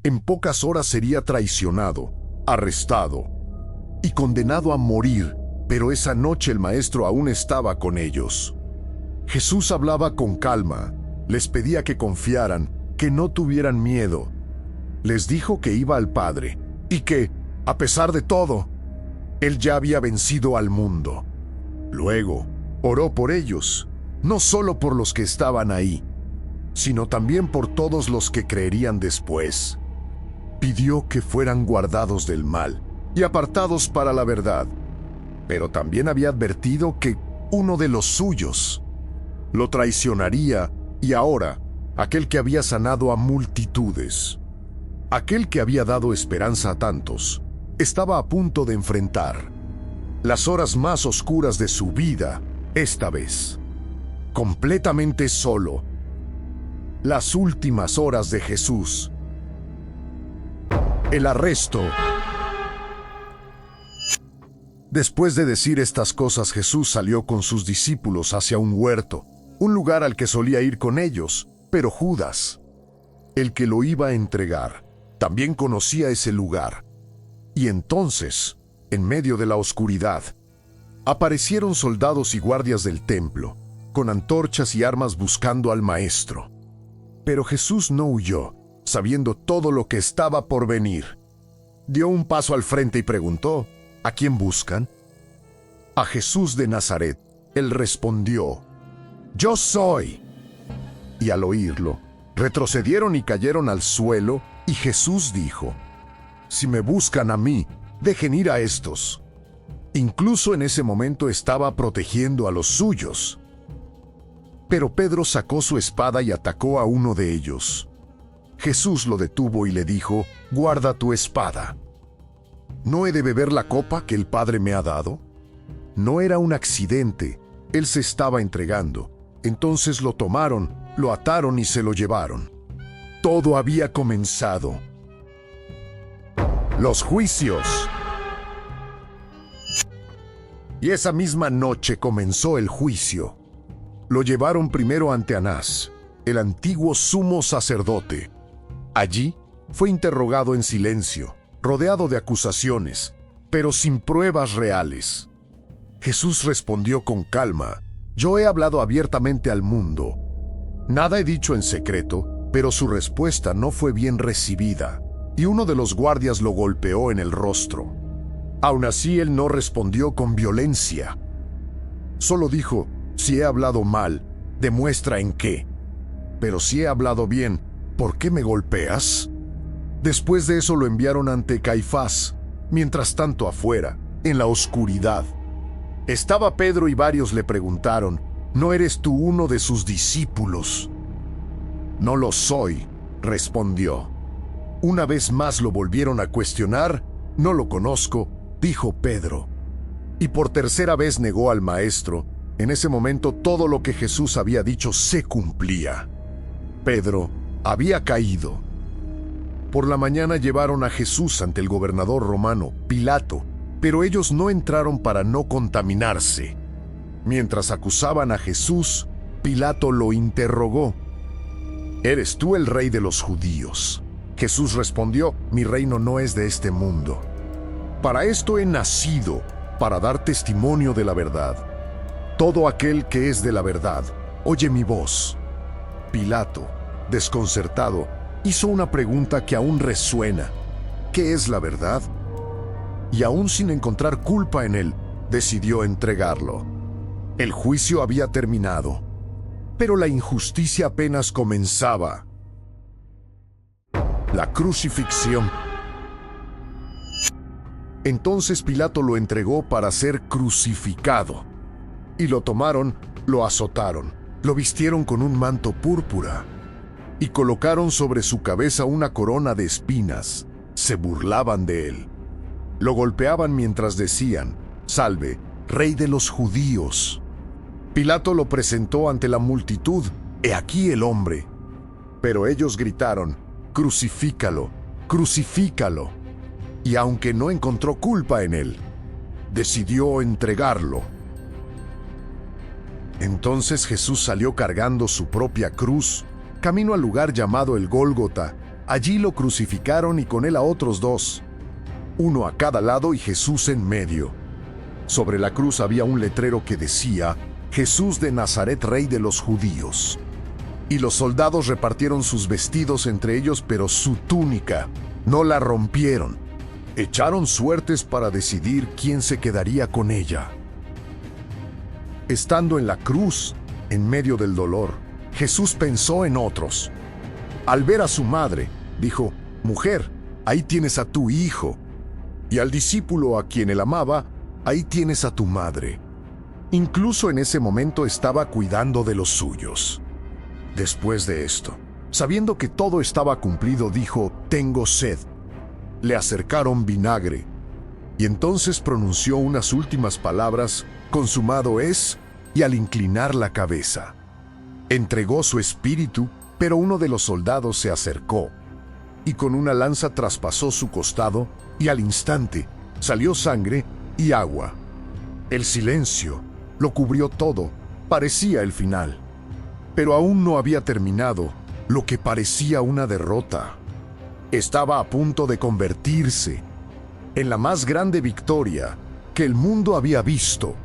En pocas horas sería traicionado, arrestado y condenado a morir, pero esa noche el maestro aún estaba con ellos. Jesús hablaba con calma, les pedía que confiaran, que no tuvieran miedo. Les dijo que iba al Padre y que, a pesar de todo, Él ya había vencido al mundo. Luego, oró por ellos, no solo por los que estaban ahí, sino también por todos los que creerían después. Pidió que fueran guardados del mal y apartados para la verdad, pero también había advertido que uno de los suyos lo traicionaría, y ahora aquel que había sanado a multitudes, aquel que había dado esperanza a tantos, estaba a punto de enfrentar las horas más oscuras de su vida, esta vez, completamente solo. Las últimas horas de Jesús. El arresto. Después de decir estas cosas, Jesús salió con sus discípulos hacia un huerto, un lugar al que solía ir con ellos, pero Judas, el que lo iba a entregar, también conocía ese lugar. Y entonces, en medio de la oscuridad, aparecieron soldados y guardias del templo, con antorchas y armas buscando al maestro. Pero Jesús no huyó, sabiendo todo lo que estaba por venir. Dio un paso al frente y preguntó: ¿A quién buscan? A Jesús de Nazaret. Él respondió: Yo soy. Y al oírlo, retrocedieron y cayeron al suelo, y Jesús dijo: Si me buscan a mí, dejen ir a estos. Incluso en ese momento estaba protegiendo a los suyos. Pero Pedro sacó su espada y atacó a uno de ellos. Jesús lo detuvo y le dijo: Guarda tu espada. ¿No he de beber la copa que el Padre me ha dado? No era un accidente, él se estaba entregando. Entonces lo tomaron, lo ataron y se lo llevaron. Todo había comenzado. Los juicios. Y esa misma noche comenzó el juicio. Lo llevaron primero ante Anás, el antiguo sumo sacerdote. Allí fue interrogado en silencio, rodeado de acusaciones, pero sin pruebas reales. Jesús respondió con calma: Yo he hablado abiertamente al mundo. Nada he dicho en secreto, pero su respuesta no fue bien recibida, y uno de los guardias lo golpeó en el rostro. Aún así, él no respondió con violencia. Solo dijo: Si he hablado mal, demuestra en qué. Pero si he hablado bien, ¿por qué me golpeas? Después de eso lo enviaron ante Caifás. Mientras tanto, afuera, en la oscuridad, estaba Pedro y varios le preguntaron: ¿No eres tú uno de sus discípulos? No lo soy, respondió. Una vez más lo volvieron a cuestionar. No lo conozco, dijo Pedro. Y por tercera vez negó al maestro. En ese momento todo lo que Jesús había dicho se cumplía. Pedro había caído. Por la mañana llevaron a Jesús ante el gobernador romano, Pilato, pero ellos no entraron para no contaminarse. Mientras acusaban a Jesús, Pilato lo interrogó: ¿Eres tú el rey de los judíos? Jesús respondió: Mi reino no es de este mundo. Para esto he nacido, para dar testimonio de la verdad. Todo aquel que es de la verdad, oye mi voz. Pilato, desconcertado, hizo una pregunta que aún resuena: ¿qué es la verdad? Y aún sin encontrar culpa en él, decidió entregarlo. El juicio había terminado, pero la injusticia apenas comenzaba. La crucifixión. Entonces Pilato lo entregó para ser crucificado. Y lo tomaron, lo azotaron, lo vistieron con un manto púrpura y colocaron sobre su cabeza una corona de espinas. Se burlaban de él. Lo golpeaban mientras decían: Salve, Rey de los judíos. Pilato lo presentó ante la multitud: He aquí el hombre. Pero ellos gritaron: Crucifícalo, crucifícalo. Y aunque no encontró culpa en él, decidió entregarlo. Entonces Jesús salió cargando su propia cruz, camino al lugar llamado el Gólgota, Allí lo crucificaron y con él a otros dos, uno a cada lado y Jesús en medio. Sobre la cruz había un letrero que decía: Jesús de Nazaret, Rey de los Judíos. Y los soldados repartieron sus vestidos entre ellos, pero su túnica no la rompieron. Echaron suertes para decidir quién se quedaría con ella. Estando en la cruz, en medio del dolor, Jesús pensó en otros. Al ver a su madre, dijo: Mujer, ahí tienes a tu hijo. Y al discípulo a quien él amaba: ahí tienes a tu madre. Incluso en ese momento estaba cuidando de los suyos. Después de esto, sabiendo que todo estaba cumplido, dijo: Tengo sed. Le acercaron vinagre, y entonces pronunció unas últimas palabras: Consumado es, y al inclinar la cabeza, entregó su espíritu. Pero uno de los soldados se acercó, y con una lanza traspasó su costado, y al instante salió sangre y agua. El silencio lo cubrió todo, parecía el final. Pero aún no había terminado lo que parecía una derrota. Estaba a punto de convertirse en la más grande victoria que el mundo había visto.